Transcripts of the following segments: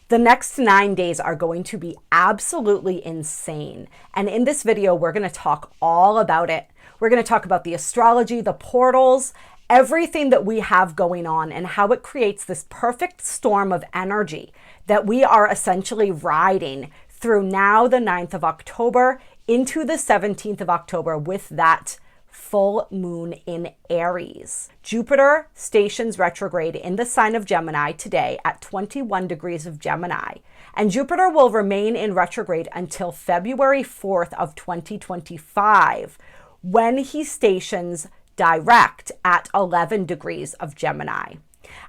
The next 9 days are going to be absolutely insane. And in this video, we're going to talk all about it. We're going to talk about the astrology, the portals, everything that we have going on and how it creates this perfect storm of energy that we are essentially riding through now the 9th of October into the 17th of October with that full moon in Aries. Jupiter stations retrograde in the sign of Gemini today at 21 degrees of Gemini. And Jupiter will remain in retrograde until February 4th of 2025 when he stations direct at 11 degrees of Gemini.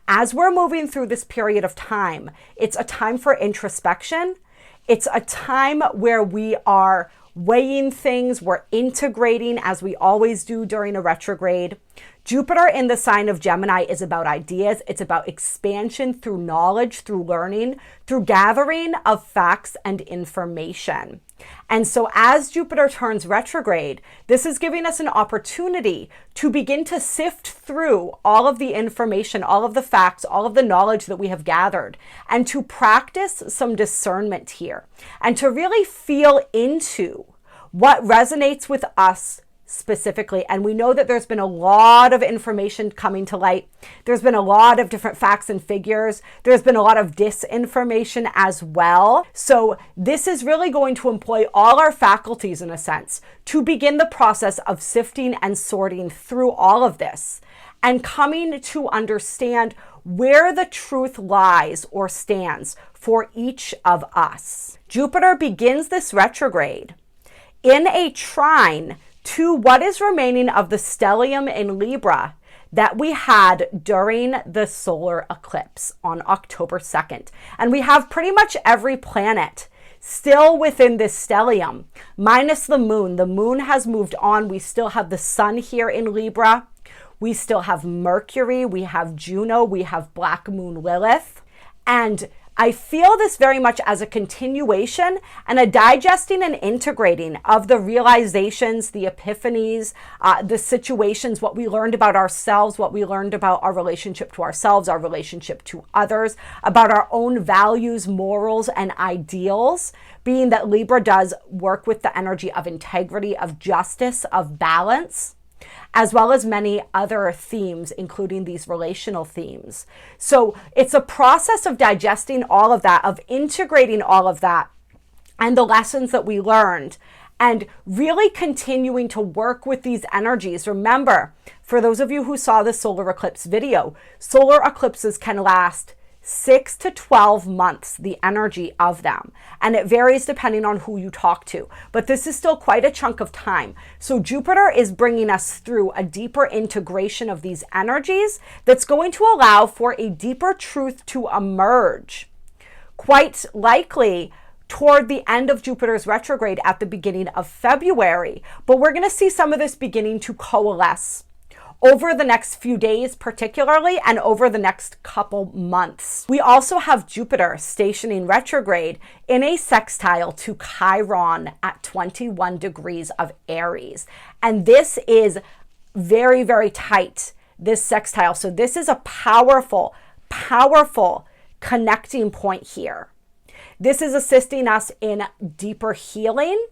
As we're moving through this period of time, it's a time for introspection. It's a time where we are weighing things, we're integrating as we always do during a retrograde. Jupiter in the sign of Gemini is about ideas. It's about expansion through knowledge, through learning, through gathering of facts and information. And so as Jupiter turns retrograde, this is giving us an opportunity to begin to sift through all of the information, all of the facts, all of the knowledge that we have gathered, and to practice some discernment here, and to really feel into what resonates with us specifically. And we know that there's been a lot of information coming to light. There's been a lot of different facts and figures. There's been a lot of disinformation as well. So this is really going to employ all our faculties in a sense to begin the process of sifting and sorting through all of this and coming to understand where the truth lies or stands for each of us. Jupiter begins this retrograde in a trine to what is remaining of the stellium in Libra that we had during the solar eclipse on October 2nd. And we have pretty much every planet still within this stellium, minus the moon. The moon has moved on. We still have the sun here in Libra. We still have Mercury. We have Juno. We have Black Moon Lilith. And I feel this very much as a continuation and a digesting and integrating of the realizations, the epiphanies, the situations, what we learned about ourselves, what we learned about our relationship to ourselves, our relationship to others, about our own values, morals, and ideals, being that Libra does work with the energy of integrity, of justice, of balance, as well as many other themes, including these relational themes. So it's a process of digesting all of that, of integrating all of that and the lessons that we learned, and really continuing to work with these energies. Remember, for those of you who saw the solar eclipse video, solar eclipses can last 6 to 12 months, the energy of them. And it varies depending on who you talk to. But this is still quite a chunk of time. So Jupiter is bringing us through a deeper integration of these energies that's going to allow for a deeper truth to emerge. Quite likely toward the end of Jupiter's retrograde at the beginning of February. But we're going to see some of this beginning to coalesce over the next few days particularly, and over the next couple months. We also have Jupiter stationing retrograde in a sextile to Chiron at 21 degrees of Aries. And this is very, very tight, this sextile. So this is a powerful, powerful connecting point here. This is assisting us in deeper healing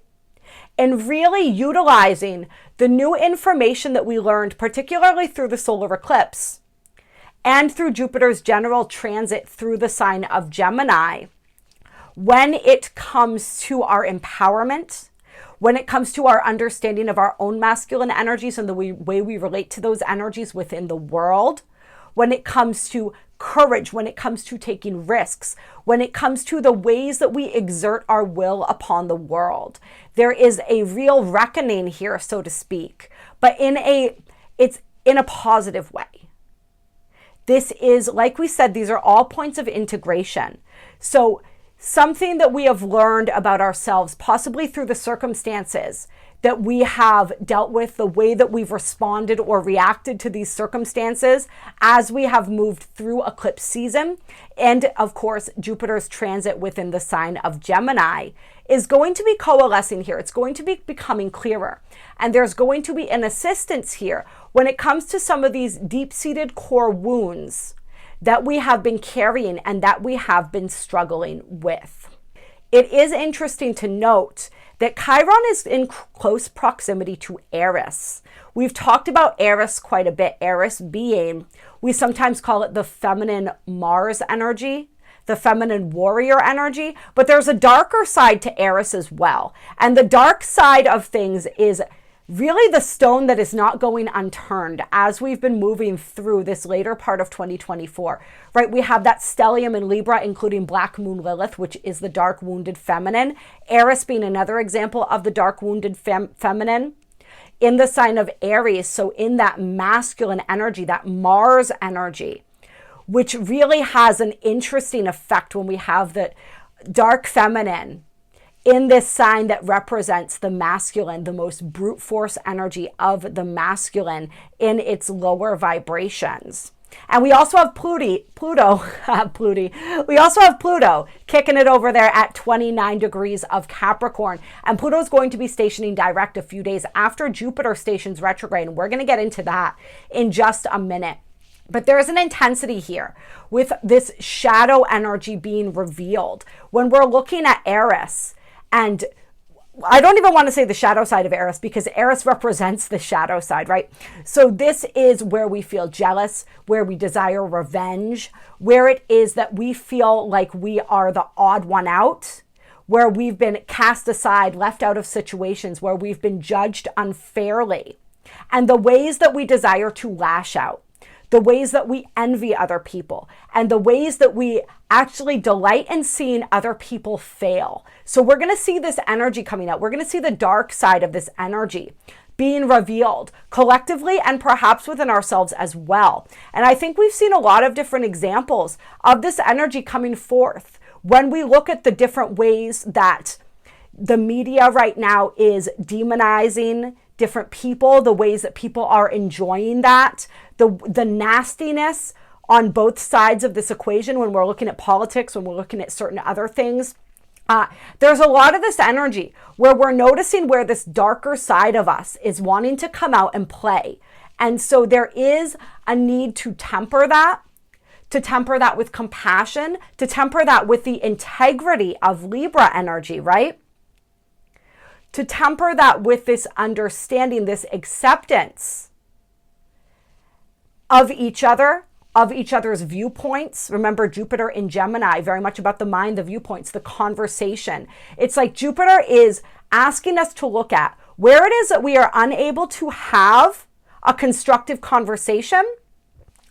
and really utilizing the new information that we learned, particularly through the solar eclipse and through Jupiter's general transit through the sign of Gemini, when it comes to our empowerment, when it comes to our understanding of our own masculine energies and the way we relate to those energies within the world, when it comes to courage, when it comes to taking risks, when it comes to the ways that we exert our will upon the world. There is a real reckoning here, so to speak, but it's in a positive way. This is, like we said, these are all points of integration. So something that we have learned about ourselves, possibly through the circumstances that we have dealt with, the way that we've responded or reacted to these circumstances as we have moved through eclipse season, and of course Jupiter's transit within the sign of Gemini, is going to be coalescing here. It's going to be becoming clearer, and there's going to be an assistance here when it comes to some of these deep-seated core wounds that we have been carrying and that we have been struggling with. It is interesting to note that Chiron is in close proximity to Aries. We've talked about Aries quite a bit. Aries being, we sometimes call it the feminine Mars energy, the feminine warrior energy, but there's a darker side to Aries as well. And the dark side of things is really the stone that is not going unturned as we've been moving through this later part of 2024, right? We have that stellium in Libra, including Black Moon Lilith, which is the dark wounded feminine. Eris being another example of the dark wounded feminine in the sign of Aries. So in that masculine energy, that Mars energy, which really has an interesting effect when we have that dark feminine in this sign that represents the masculine, the most brute force energy of the masculine in its lower vibrations. And we also have Pluto, we also have Pluto kicking it over there at 29 degrees of Capricorn. And Pluto is going to be stationing direct a few days after Jupiter stations retrograde. And we're going to get into that in just a minute. But there's an intensity here with this shadow energy being revealed. When we're looking at Eris, and I don't even want to say the shadow side of Eris because Eris represents the shadow side, right? So this is where we feel jealous, where we desire revenge, where it is that we feel like we are the odd one out, where we've been cast aside, left out of situations, where we've been judged unfairly, and the ways that we desire to lash out, the ways that we envy other people, and the ways that we actually delight in seeing other people fail. So we're going to see this energy coming out. We're going to see the dark side of this energy being revealed collectively and perhaps within ourselves as well. And I think we've seen a lot of different examples of this energy coming forth when we look at the different ways that the media right now is demonizing different people, the ways that people are enjoying that, the nastiness on both sides of this equation when we're looking at politics, when we're looking at certain other things. There's a lot of this energy where we're noticing where this darker side of us is wanting to come out and play. And so there is a need to temper that with compassion, to temper that with the integrity of Libra energy, right? To temper that with this understanding, this acceptance of each other, of each other's viewpoints. Remember, Jupiter in Gemini, very much about the mind, the viewpoints, the conversation. It's like Jupiter is asking us to look at where it is that we are unable to have a constructive conversation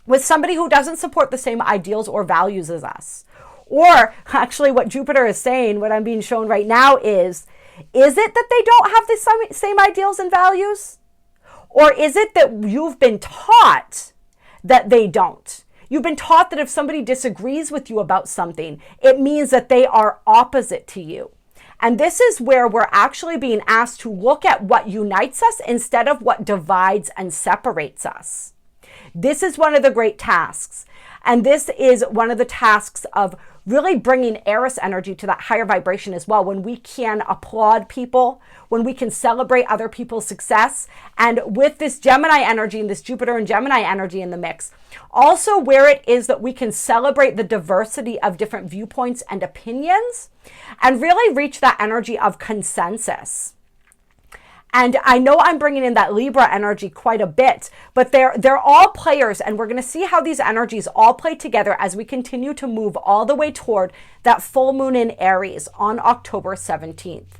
with somebody who doesn't support the same ideals or values as us. Or actually what Jupiter is saying, what I'm being shown right now is it that they don't have the same ideals and values? Or is it that you've been taught that they don't? You've been taught that if somebody disagrees with you about something, it means that they are opposite to you. And this is where we're actually being asked to look at what unites us instead of what divides and separates us. This is one of the great tasks. And this is one of the tasks of really bringing Eris energy to that higher vibration as well, when we can applaud people, when we can celebrate other people's success. And with this Gemini energy and this Jupiter and Gemini energy in the mix, also where it is that we can celebrate the diversity of different viewpoints and opinions and really reach that energy of consensus. And I know I'm bringing in that Libra energy quite a bit, but they're all players, and we're going to see how these energies all play together as we continue to move all the way toward that full moon in Aries on October 17th.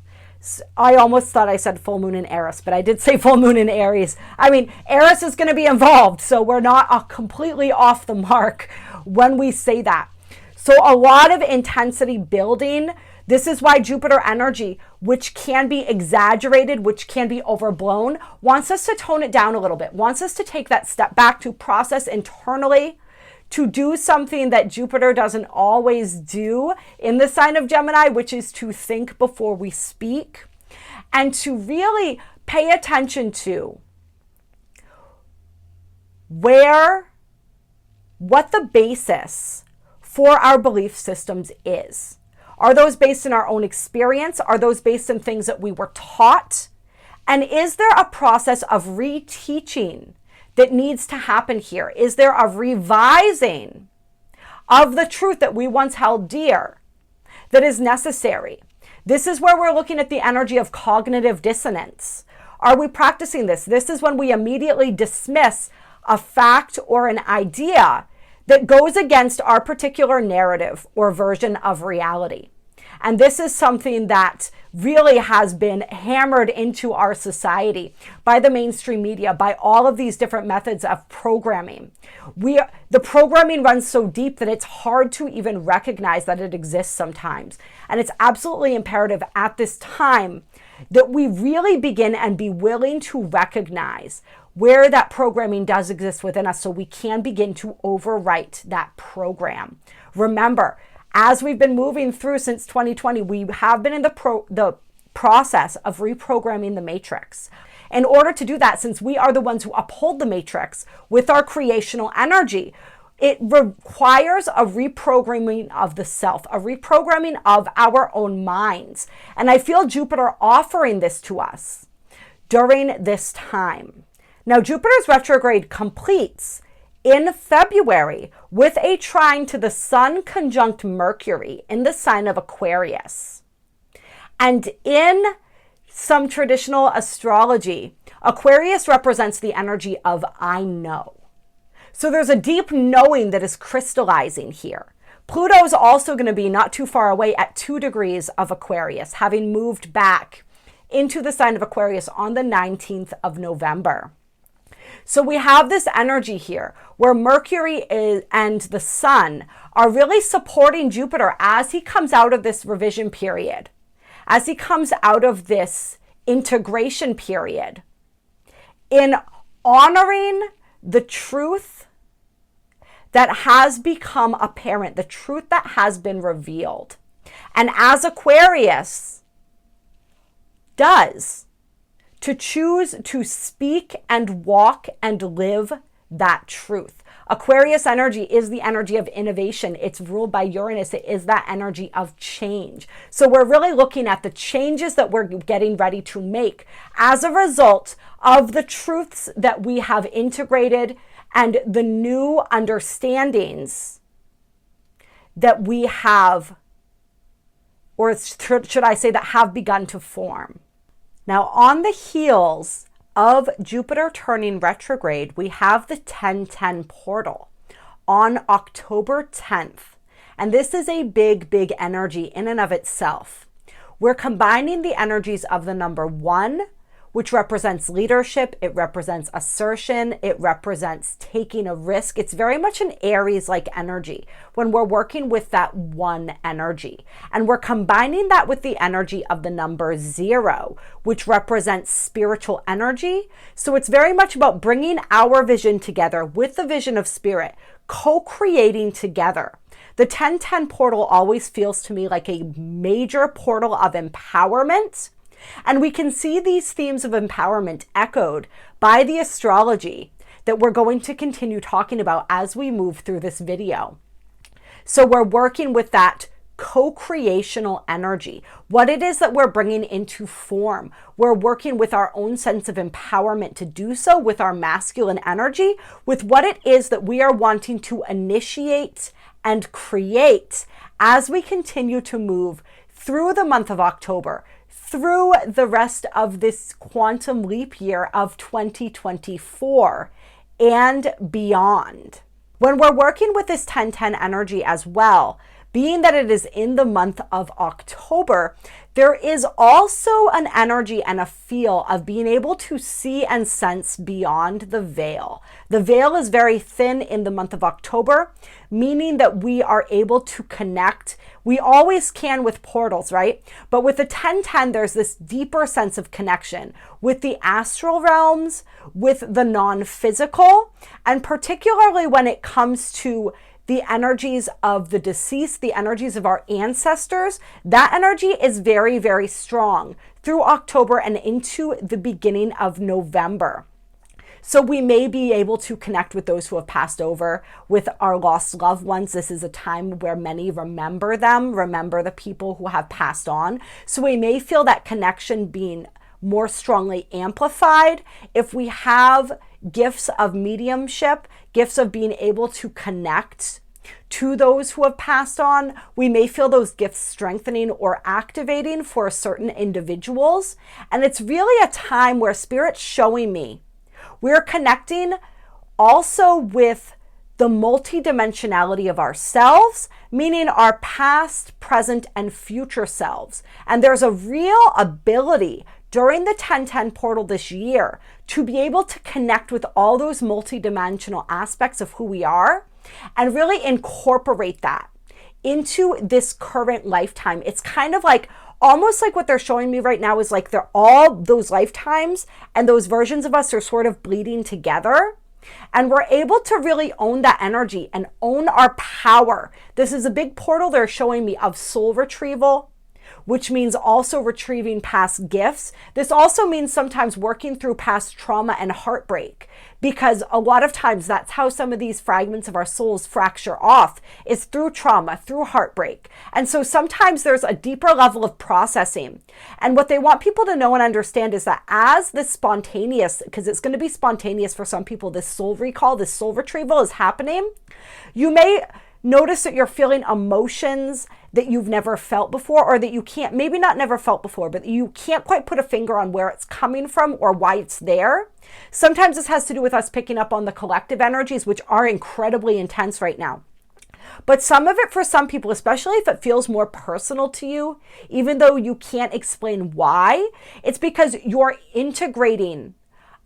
I almost thought I said full moon in Aries, but I did say full moon in Aries. I mean, Aries is going to be involved, so we're not completely off the mark when we say that. So a lot of intensity building. This is why Jupiter energy, which can be exaggerated, which can be overblown, wants us to tone it down a little bit, wants us to take that step back to process internally, to do something that Jupiter doesn't always do in the sign of Gemini, which is to think before we speak, and to really pay attention to what the basis for our belief systems is. Are those based in our own experience? Are those based in things that we were taught? And is there a process of reteaching that needs to happen here? Is there a revising of the truth that we once held dear, that is necessary. This is where we're looking at the energy of cognitive dissonance. Are we practicing this? This is when we immediately dismiss a fact or an idea that goes against our particular narrative or version of reality. And this is something that really has been hammered into our society by the mainstream media, by all of these different methods of programming. The programming runs so deep that it's hard to even recognize that it exists sometimes. And it's absolutely imperative at this time that we really begin and be willing to recognize where that programming does exist within us so we can begin to overwrite that program. Remember, as we've been moving through since 2020, we have been in the process of reprogramming the matrix. In order to do that, since we are the ones who uphold the matrix with our creational energy, it requires a reprogramming of the self, a reprogramming of our own minds. And I feel Jupiter offering this to us during this time. Now, Jupiter's retrograde completes in February with a trine to the Sun conjunct Mercury in the sign of Aquarius. And in some traditional astrology, Aquarius represents the energy of I know. So there's a deep knowing that is crystallizing here. Pluto is also going to be not too far away at 2 degrees of Aquarius, having moved back into the sign of Aquarius on the 19th of November. So we have this energy here where Mercury and the Sun are really supporting Jupiter as he comes out of this revision period, as he comes out of this integration period, in honoring the truth that has become apparent, the truth that has been revealed. And as Aquarius does, to choose to speak and walk and live that truth. Aquarius energy is the energy of innovation. It's ruled by Uranus. It is that energy of change. So we're really looking at the changes that we're getting ready to make as a result of the truths that we have integrated and the new understandings that we have, or should I say that have begun to form. Now, on the heels of Jupiter turning retrograde, we have the 1010 portal on October 10th. And this is a big, big energy in and of itself. We're combining the energies of the number 1, which represents leadership. It represents assertion. It represents taking a risk. It's very much an Aries-like energy when we're working with that 1 energy. And we're combining that with the energy of the number 0, which represents spiritual energy. So it's very much about bringing our vision together with the vision of spirit, co-creating together. The 1010 portal always feels to me like a major portal of empowerment. And we can see these themes of empowerment echoed by the astrology that we're going to continue talking about as we move through this video. So we're working with that co-creational energy, what it is that we're bringing into form. We're working with our own sense of empowerment to do so with our masculine energy, with what it is that we are wanting to initiate and create as we continue to move through the month of October, through the rest of this quantum leap year of 2024 and beyond. When we're working with this 1010 energy as well, being that it is in the month of October, there is also an energy and a feel of being able to see and sense beyond the veil. The veil is very thin in the month of October, meaning that we are able to connect. We always can with portals, right? But with the 1010, there's this deeper sense of connection with the astral realms, with the non-physical, and particularly when it comes to the energies of the deceased, the energies of our ancestors, that energy is very, very strong through October and into the beginning of November. So we may be able to connect with those who have passed over, with our lost loved ones. This is a time where many remember them, remember the people who have passed on. So we may feel that connection being more strongly amplified if we have gifts of mediumship, gifts of being able to connect to those who have passed on. We may feel those gifts strengthening or activating for certain individuals. And it's really a time where Spirit's showing me we're connecting also with the multidimensionality of ourselves, meaning our past, present, and future selves. And there's a real ability during the 1010 portal this year to be able to connect with all those multidimensional aspects of who we are and really incorporate that into this current lifetime. It's kind of like, almost like what they're showing me right now is like they're all those lifetimes and those versions of us are sort of bleeding together. And we're able to really own that energy and own our power. This is a big portal they're showing me of soul retrieval, which means also retrieving past gifts. This also means sometimes working through past trauma and heartbreak, because a lot of times that's how some of these fragments of our souls fracture off, is through trauma, through heartbreak. And so sometimes there's a deeper level of processing. And what they want people to know and understand is that as this spontaneous, because it's going to be spontaneous for some people, this soul recall, this soul retrieval is happening, you may notice that you're feeling emotions that you've never felt before, or that you can't, maybe not never felt before, but you can't quite put a finger on where it's coming from or why it's there. Sometimes this has to do with us picking up on the collective energies, which are incredibly intense right now. But some of it for some people, especially if it feels more personal to you, even though you can't explain why, it's because you're integrating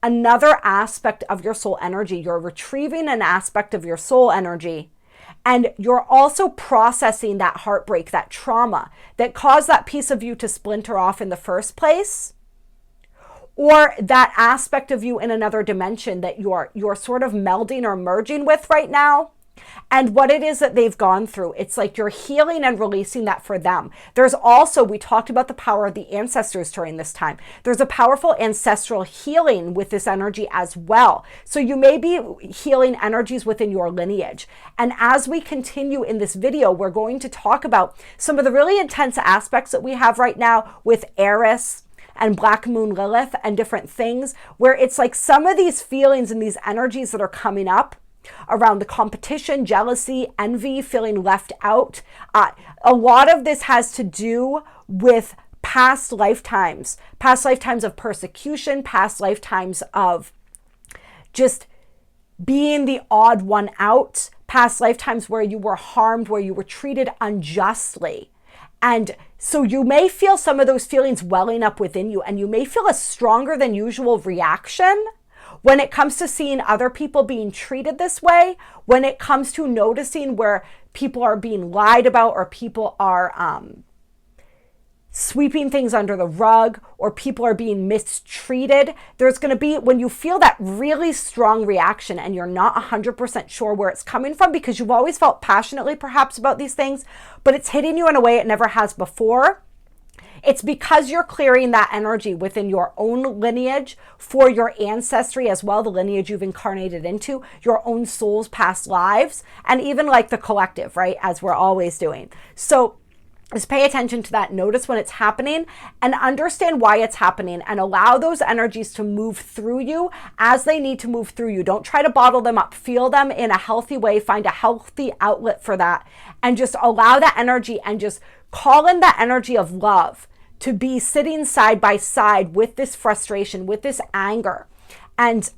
another aspect of your soul energy. You're retrieving an aspect of your soul energy. And you're also processing that heartbreak, that trauma that caused that piece of you to splinter off in the first place, or that aspect of you in another dimension that you're sort of melding or merging with right now. And what it is that they've gone through, it's like you're healing and releasing that for them. There's also, we talked about the power of the ancestors during this time. There's a powerful ancestral healing with this energy as well. So you may be healing energies within your lineage. And as we continue in this video, we're going to talk about some of the really intense aspects that we have right now with Aries and Black Moon Lilith and different things, where it's like some of these feelings and these energies that are coming up around the competition, jealousy, envy, feeling left out. A lot of this has to do with past lifetimes of persecution, past lifetimes of just being the odd one out, past lifetimes where you were harmed, where you were treated unjustly. And so you may feel some of those feelings welling up within you, and you may feel a stronger than usual reaction when it comes to seeing other people being treated this way, when it comes to noticing where people are being lied about, or people are sweeping things under the rug, or people are being mistreated. There's going to be, when you feel that really strong reaction and you're not 100% sure where it's coming from, because you've always felt passionately perhaps about these things, but it's hitting you in a way it never has before. It's because you're clearing that energy within your own lineage for your ancestry as well, the lineage you've incarnated into, your own soul's past lives, and even like the collective, right? As we're always doing. So just pay attention to that. Notice when it's happening and understand why it's happening, and allow those energies to move through you as they need to move through you. Don't try to bottle them up. Feel them in a healthy way. Find a healthy outlet for that, and just allow that energy, and just call in that energy of love to be sitting side by side with this frustration, with this anger. And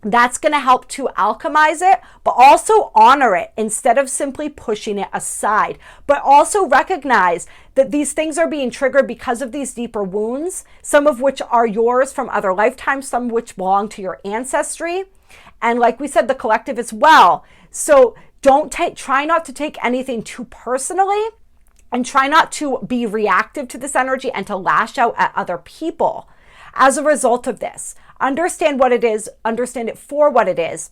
that's going to help to alchemize it, but also honor it instead of simply pushing it aside. But also recognize that these things are being triggered because of these deeper wounds, some of which are yours from other lifetimes, some of which belong to your ancestry. And like we said, the collective as well. So try not to take anything too personally, and try not to be reactive to this energy and to lash out at other people as a result of this. Understand what it is, understand it for what it is,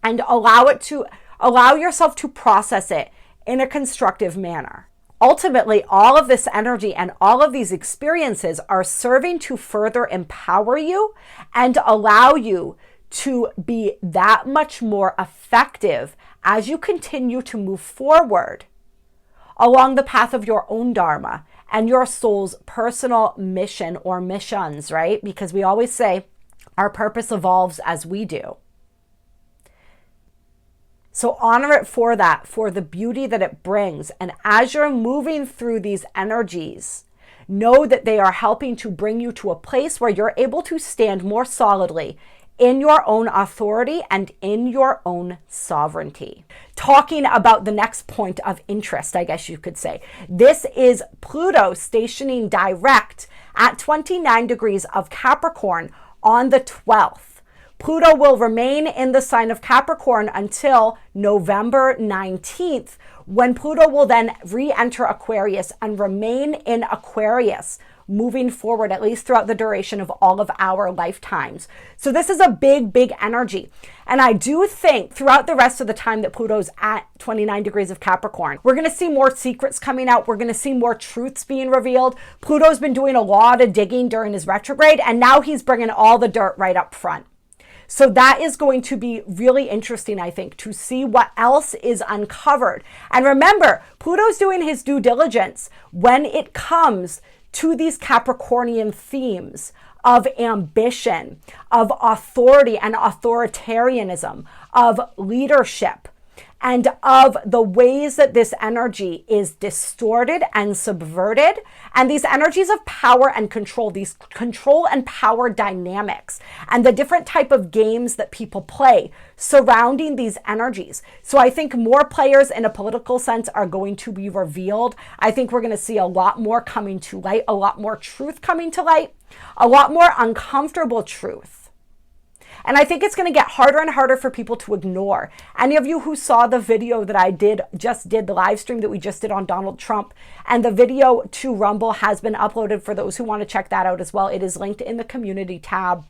and allow yourself to process it in a constructive manner. Ultimately, all of this energy and all of these experiences are serving to further empower you and allow you to be that much more effective as you continue to move forward along the path of your own dharma and your soul's personal mission or missions, right? Because we always say our purpose evolves as we do. So honor it for that, for the beauty that it brings. And as you're moving through these energies, know that they are helping to bring you to a place where you're able to stand more solidly in your own authority and in your own sovereignty. Talking about the next point of interest, I guess you could say. This is Pluto stationing direct at 29 degrees of Capricorn on the 12th. Pluto will remain in the sign of Capricorn until November 19th, when Pluto will then re-enter Aquarius and remain in Aquarius moving forward, at least throughout the duration of all of our lifetimes. So this is a big, big energy. And I do think throughout the rest of the time that Pluto's at 29 degrees of Capricorn, we're going to see more secrets coming out. We're going to see more truths being revealed. Pluto's been doing a lot of digging during his retrograde, and now he's bringing all the dirt right up front. So that is going to be really interesting, I think, to see what else is uncovered. And remember, Pluto's doing his due diligence when it comes to these Capricornian themes of ambition, of authority and authoritarianism, of leadership, and of the ways that this energy is distorted and subverted, and these energies of power and control, these control and power dynamics, and the different type of games that people play surrounding these energies. So I think more players in a political sense are going to be revealed. I think we're going to see a lot more coming to light, a lot more truth coming to light, a lot more uncomfortable truth. And I think it's going to get harder and harder for people to ignore. Any of you who saw the video that I just did, the live stream that we just did on Donald Trump, and the video to Rumble has been uploaded for those who want to check that out as well. It is linked in the community tab.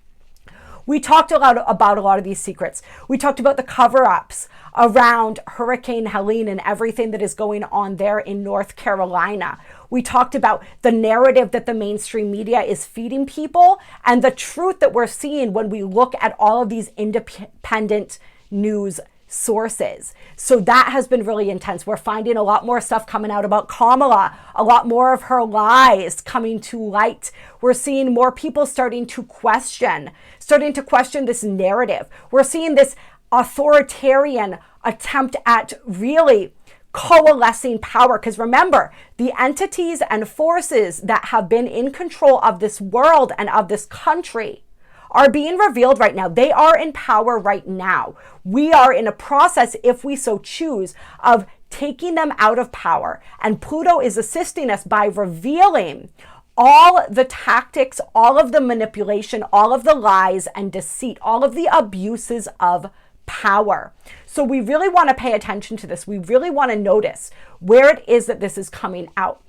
We talked about a lot of these secrets. We talked about the cover-ups around Hurricane Helene and everything that is going on there in North Carolina. We talked about the narrative that the mainstream media is feeding people and the truth that we're seeing when we look at all of these independent news sources. So that has been really intense. We're finding a lot more stuff coming out about Kamala, a lot more of her lies coming to light. We're seeing more people starting to question this narrative. We're seeing this authoritarian attempt at really coalescing power. Because remember, the entities and forces that have been in control of this world and of this country are being revealed right now. They are in power right now. We are in a process, if we so choose, of taking them out of power. And Pluto is assisting us by revealing all the tactics, all of the manipulation, all of the lies and deceit, all of the abuses of power. So we really want to pay attention to this. We really want to notice where it is that this is coming out.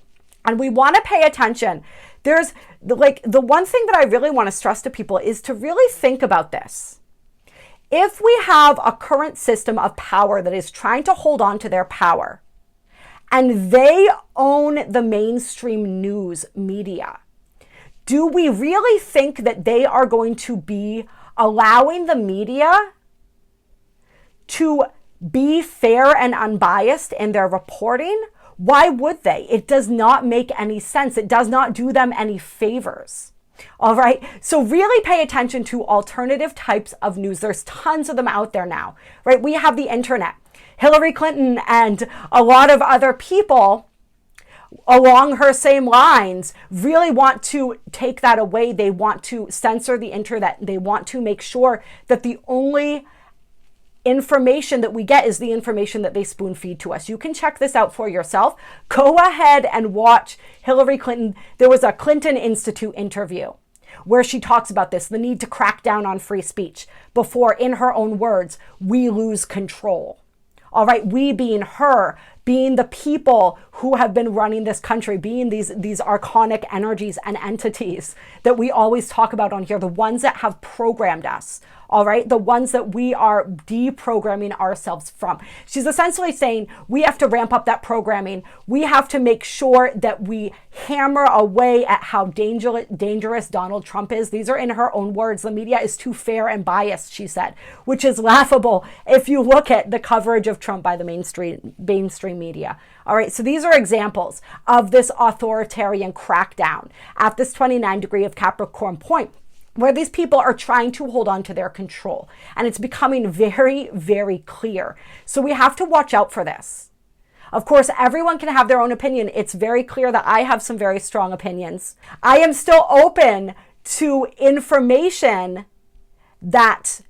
And we want to pay attention. There's the one thing that I really want to stress to people is to really think about this. If we have a current system of power that is trying to hold on to their power, and they own the mainstream news media, do we really think that they are going to be allowing the media to be fair and unbiased in their reporting? Why would they? It does not make any sense. It does not do them any favors. All right. So really pay attention to alternative types of news. There's tons of them out there now, right? We have the internet. Hillary Clinton and a lot of other people along her same lines really want to take that away. They want to censor the internet. They want to make sure that the only information that we get is the information that they spoon feed to us. You can check this out for yourself. Go ahead and watch Hillary Clinton. There was a Clinton Institute interview where she talks about this, the need to crack down on free speech before, in her own words, we lose control. All right, we being her, being the people who have been running this country, being these archonic energies and entities that we always talk about on here, the ones that have programmed us. All right, the ones that we are deprogramming ourselves from. She's essentially saying we have to ramp up that programming. We have to make sure that we hammer away at how dangerous Donald Trump is. These are in her own words. The media is too fair and biased, she said, which is laughable if you look at the coverage of Trump by the mainstream media. All right, so these are examples of this authoritarian crackdown at this 29 degree of Capricorn point. where these people are trying to hold on to their control. And it's becoming very, very clear. So we have to watch out for this. Of course, everyone can have their own opinion. It's very clear that I have some very strong opinions. I am still open to information that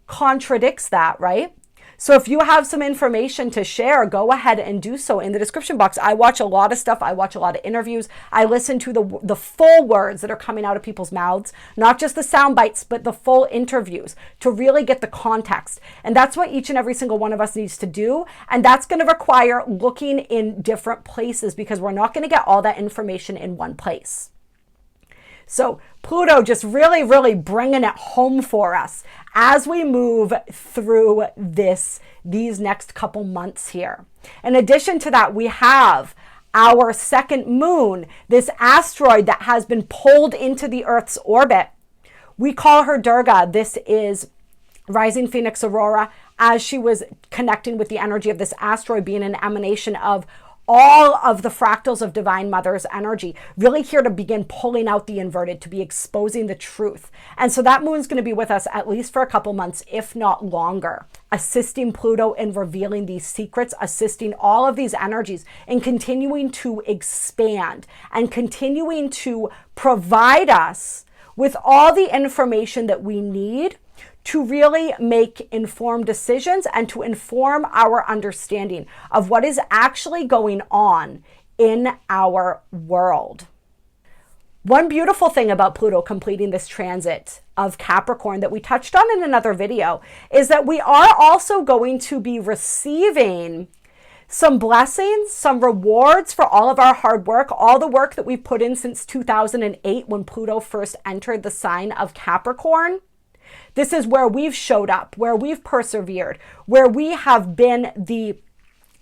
contradicts that, right? So if you have some information to share, go ahead and do so in the description box. I watch a lot of stuff. I watch a lot of interviews. I listen to the full words that are coming out of people's mouths, not just the sound bites, but the full interviews to really get the context. And that's what each and every single one of us needs to do. And that's going to require looking in different places because we're not going to get all that information in one place. So Pluto just really, really bringing it home for us as we move through these next couple months here. In addition to that, we have our second moon, this asteroid that has been pulled into the Earth's orbit. We call her Durga. This is Rising Phoenix Aurora, as she was connecting with the energy of this asteroid being an emanation of all of the fractals of Divine Mother's energy, really here to begin pulling out the inverted, to be exposing the truth. And so that moon's going to be with us at least for a couple months, if not longer, assisting Pluto in revealing these secrets, assisting all of these energies in continuing to expand and continuing to provide us with all the information that we need to really make informed decisions and to inform our understanding of what is actually going on in our world. One beautiful thing about Pluto completing this transit of Capricorn that we touched on in another video is that we are also going to be receiving some blessings, some rewards for all of our hard work, all the work that we've put in since 2008 when Pluto first entered the sign of Capricorn. This is where we've showed up, where we've persevered, where we have been the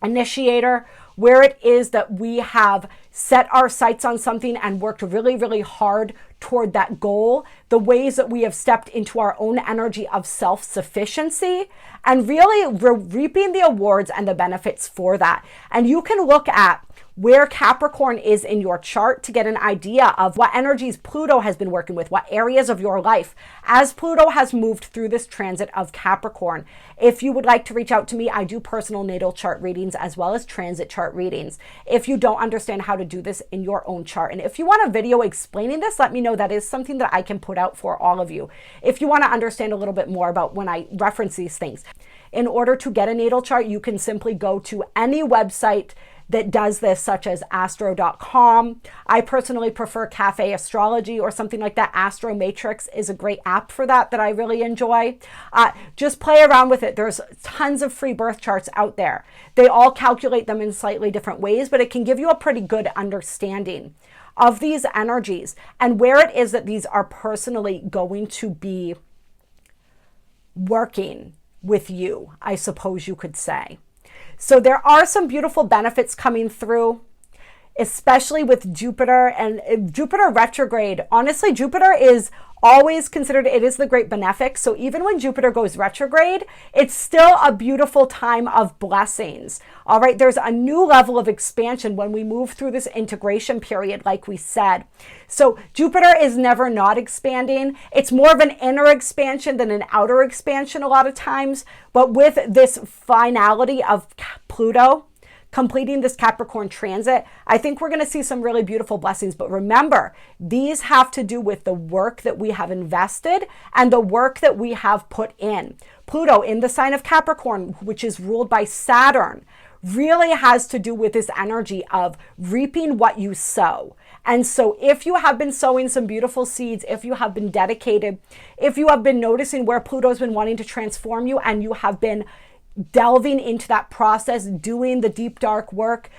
initiator, where it is that we have set our sights on something and worked really, really hard toward that goal, the ways that we have stepped into our own energy of self-sufficiency and really reaping the awards and the benefits for that. And you can look at where Capricorn is in your chart to get an idea of what energies Pluto has been working with, what areas of your life as Pluto has moved through this transit of Capricorn. If you would like to reach out to me, I do personal natal chart readings as well as transit chart readings. If you don't understand how to do this in your own chart, and if you want a video explaining this, let me know. That is something that I can put out for all of you. If you want to understand a little bit more about when I reference these things. In order to get a natal chart, you can simply go to any website that does this, such as astro.com. I personally prefer Cafe Astrology or something like that. Astro Matrix is a great app for that I really enjoy. Just play around with it. There's tons of free birth charts out there. They all calculate them in slightly different ways, but it can give you a pretty good understanding of these energies and where it is that these are personally going to be working with you, I suppose you could say. So there are some beautiful benefits coming through, especially with Jupiter and Jupiter retrograde. Honestly, Jupiter is always considered, it is the great benefic. So even when Jupiter goes retrograde, it's still a beautiful time of blessings. All right, there's a new level of expansion when we move through this integration period, like we said. So Jupiter is never not expanding. It's more of an inner expansion than an outer expansion a lot of times. But with this finality of Pluto completing this Capricorn transit, I think we're going to see some really beautiful blessings. But remember, these have to do with the work that we have invested and the work that we have put in. Pluto in the sign of Capricorn, which is ruled by Saturn, really has to do with this energy of reaping what you sow. And so if you have been sowing some beautiful seeds, if you have been dedicated, if you have been noticing where Pluto's been wanting to transform you and you have been delving into that process, doing the deep, dark work,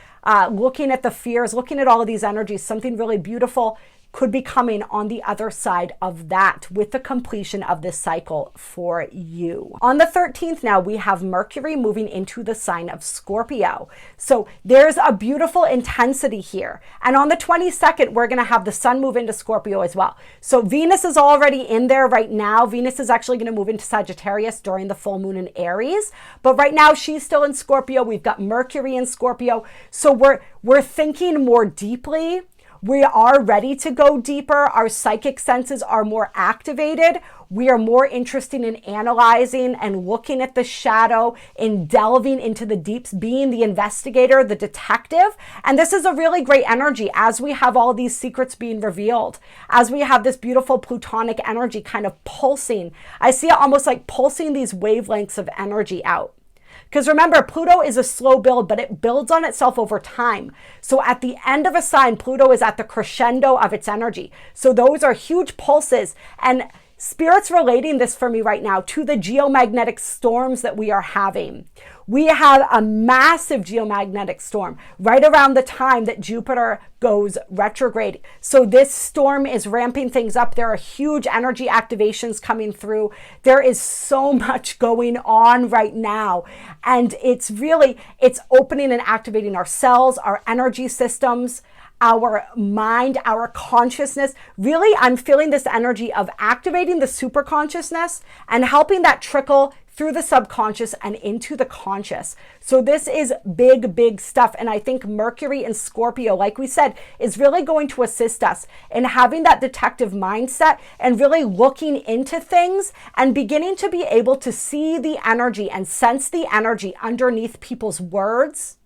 looking at the fears, looking at all of these energies, something really beautiful could be coming on the other side of that with the completion of this cycle for you. On the 13th now, we have Mercury moving into the sign of Scorpio. So there's a beautiful intensity here. And on the 22nd, we're going to have the sun move into Scorpio as well. So Venus is already in there right now. Venus is actually going to move into Sagittarius during the full moon in Aries. But right now, she's still in Scorpio. We've got Mercury in Scorpio. So we're thinking more deeply. We are ready to go deeper. Our psychic senses are more activated. We are more interested in analyzing and looking at the shadow, in delving into the deeps, being the investigator, the detective. And this is a really great energy as we have all these secrets being revealed, as we have this beautiful plutonic energy kind of pulsing. I see it almost like pulsing these wavelengths of energy out. Because remember, Pluto is a slow build, but it builds on itself over time. So at the end of a sign, Pluto is at the crescendo of its energy. So those are huge pulses. And Spirit's relating this for me right now to the geomagnetic storms that we are having. We have a massive geomagnetic storm right around the time that Jupiter goes retrograde. So this storm is ramping things up. There are huge energy activations coming through. There is so much going on right now. And it's opening and activating our cells, our energy systems, our mind, our consciousness. Really, I'm feeling this energy of activating the super consciousness and helping that trickle through the subconscious and into the conscious. So this is big, big stuff. And I think Mercury in Scorpio, like we said, is really going to assist us in having that detective mindset and really looking into things and beginning to be able to see the energy and sense the energy underneath people's words,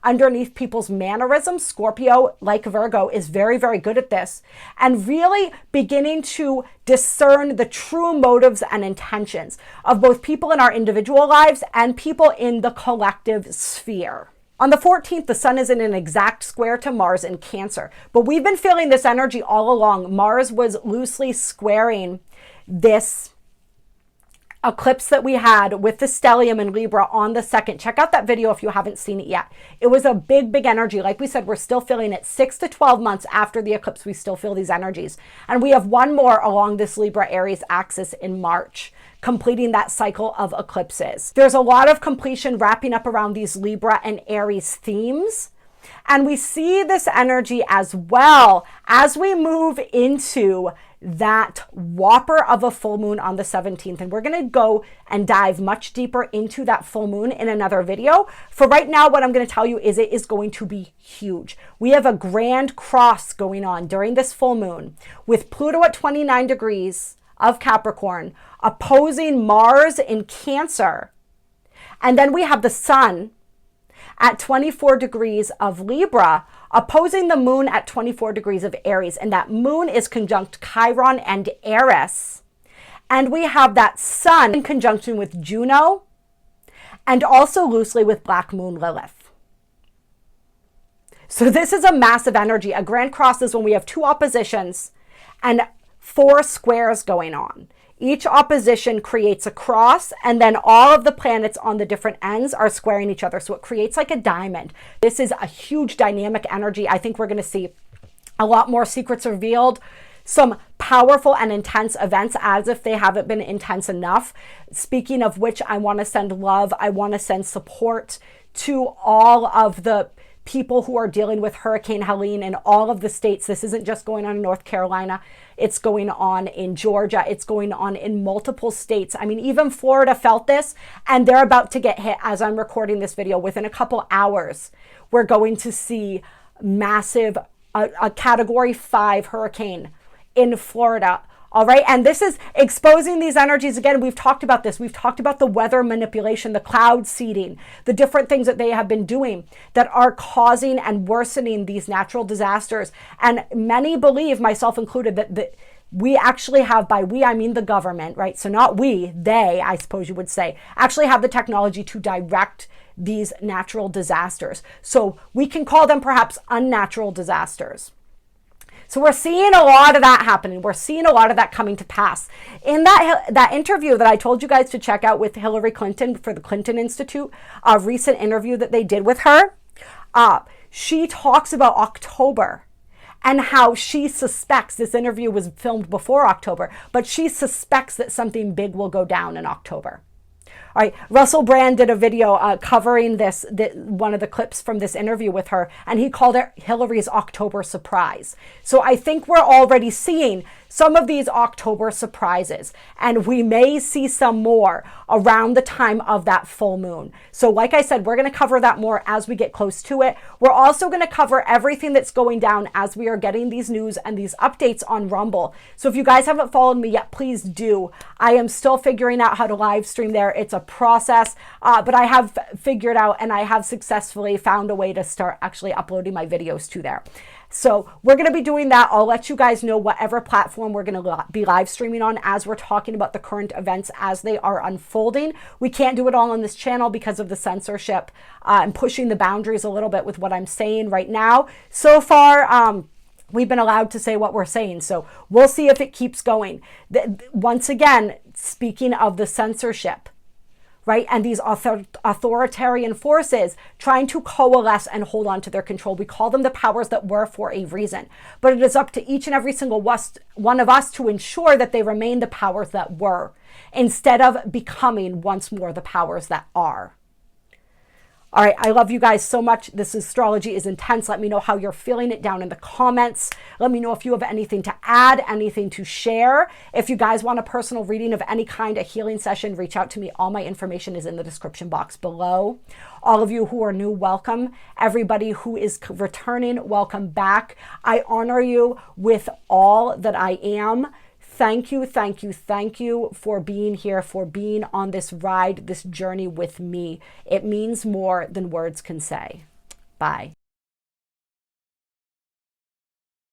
underneath people's mannerisms. Scorpio, like Virgo, is very, very good at this, and really beginning to discern the true motives and intentions of both people in our individual lives and people in the collective sphere. On the 14th, the sun is in an exact square to Mars in Cancer, but we've been feeling this energy all along. Mars was loosely squaring this eclipse that we had with the stellium in Libra on the 2nd. Check out that video if you haven't seen it yet. It was a big, big energy. Like we said, we're still feeling it 6 to 12 months after the eclipse. We still feel these energies. And we have one more along this Libra Aries axis in March, completing that cycle of eclipses. There's a lot of completion wrapping up around these Libra and Aries themes. And we see this energy as well as we move into that whopper of a full moon on the 17th. And we're going to go and dive much deeper into that full moon in another video. For right now, what I'm going to tell you is it is going to be huge. We have a grand cross going on during this full moon with Pluto at 29 degrees of Capricorn opposing Mars in Cancer. And then we have the sun at 24 degrees of Libra, opposing the moon at 24 degrees of Aries. And that moon is conjunct Chiron and Eris. And we have that sun in conjunction with Juno and also loosely with Black Moon Lilith. So this is a massive energy. A grand cross is when we have two oppositions and 4 squares going on. Each opposition creates a cross, and then all of the planets on the different ends are squaring each other. So it creates like a diamond. This is a huge dynamic energy. I think we're going to see a lot more secrets revealed, some powerful and intense events as if they haven't been intense enough. Speaking of which, I want to send love. I want to send support to all of the people who are dealing with Hurricane Helene in all of the states. This isn't just going on in North Carolina. It's going on in Georgia. It's going on in multiple states. I mean, even Florida felt this, and they're about to get hit as I'm recording this video. Within a couple hours, we're going to see massive, a Category 5 hurricane in Florida. All right. And this is exposing these energies. Again, we've talked about this. We've talked about the weather manipulation, the cloud seeding, the different things that they have been doing that are causing and worsening these natural disasters. And many believe, myself included, that we actually have, by we, I mean the government, right? So not we, they, I suppose you would say, actually have the technology to direct these natural disasters. So we can call them perhaps unnatural disasters. So we're seeing a lot of that happening. We're seeing a lot of that coming to pass. In that interview that I told you guys to check out with Hillary Clinton for the Clinton Institute, a recent interview that they did with her, she talks about October and how she suspects, this interview was filmed before October, but she suspects that something big will go down in October. All right, Russell Brand did a video covering one of the clips from this interview with her, and he called it Hillary's October surprise. So I think we're already seeing some of these October surprises, and we may see some more around the time of that full moon. So like I said, we're going to cover that more as we get close to it. We're also going to cover everything that's going down as we are getting these news and these updates on Rumble. So if you guys haven't followed me yet, please do. I am still figuring out how to live stream there. It's a process, but I have figured out and I have successfully found a way to start actually uploading my videos to there. So we're going to be doing that. I'll let you guys know whatever platform we're going to be live streaming on as we're talking about the current events as they are unfolding. We can't do it all on this channel because of the censorship and pushing the boundaries a little bit with what I'm saying right now. So far, we've been allowed to say what we're saying. So we'll see if it keeps going. Once again, speaking of the censorship, right? And these authoritarian forces trying to coalesce and hold on to their control. We call them the powers that were for a reason. But it is up to each and every single one of us to ensure that they remain the powers that were, instead of becoming once more the powers that are. All right, I love you guys so much. This astrology is intense. Let me know how you're feeling it down in the comments. Let me know if you have anything to add, anything to share. If you guys want a personal reading of any kind, a healing session, reach out to me. All my information is in the description box below. All of you who are new, welcome. Everybody who is returning, welcome back. I honor you with all that I am. Thank you, thank you, thank you for being here, for being on this ride, this journey with me. It means more than words can say. Bye.